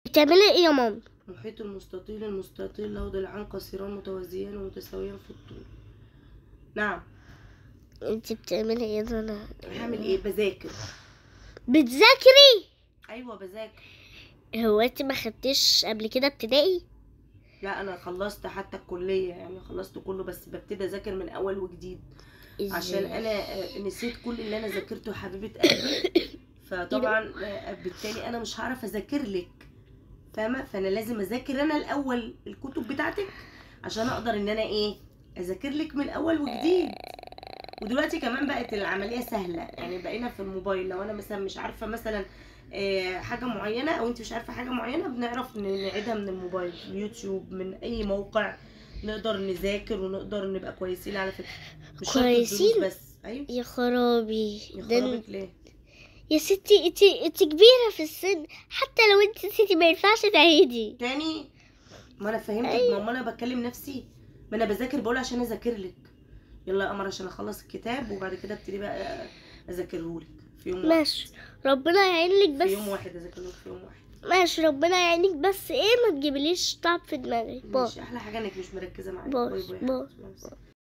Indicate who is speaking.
Speaker 1: بتعملي ايه يا ماما؟
Speaker 2: محيط المستطيل، المستطيل له ضلعان قصيران متوازيان ومتساويان في الطول. نعم.
Speaker 1: انت بتعملي ايه ده؟ انا
Speaker 2: هعمل ايه؟ بذاكر.
Speaker 1: بتذاكري؟
Speaker 2: ايوه بذاكر.
Speaker 1: هو انت ما خدتيش قبل كده ابتدائي؟
Speaker 2: لا انا خلصت حتى الكليه، يعني خلصت كله، بس ببتدي اذاكر من اول وجديد عشان انا نسيت كل اللي انا ذاكرته يا حبيبه قلبي. فطبعا بالتالي انا مش هعرف اذاكر لك، فاهمه؟ فانا لازم اذاكر انا الاول الكتب بتاعتك عشان اقدر ان انا ايه، اذاكر لك من اول وجديد. ودلوقتي كمان بقت العمليه سهله، يعني بقينا في الموبايل لو انا مثلا مش عارفه مثلا حاجه معينه، او انت مش عارفه حاجه معينه، بنعرف نعيدها من الموبايل، اليوتيوب، من اي موقع، نقدر نذاكر ونقدر نبقى كويسين على فكره، مش شرط الدروس
Speaker 1: كويسين؟
Speaker 2: بس. ايوه.
Speaker 1: يا خرابي
Speaker 2: يا خرابك ليه؟
Speaker 1: يا ستي انت كبيرة في السن، حتى لو انت نسيتي ما ينفعش تعيدي
Speaker 2: تاني؟ ما انا فهمتك.
Speaker 1: أيوة.
Speaker 2: ما انا بكلم نفسي، ما انا بذاكر بقول عشان اذاكر لك. يلا يا قمر عشان اخلص الكتاب وبعد كده ابتدي بقى اذاكرهولك في يوم واحد.
Speaker 1: ماشي، ربنا يعينك بس.
Speaker 2: في يوم واحد اذاكرهولك في يوم واحد.
Speaker 1: ماشي، ربنا يعينك بس ايه، ما تجيبليش تعب في دماغي. باي
Speaker 2: ماشي، احلى حاجه انك مش مركزه معايا.
Speaker 1: باي
Speaker 2: باي باي.
Speaker 1: باي.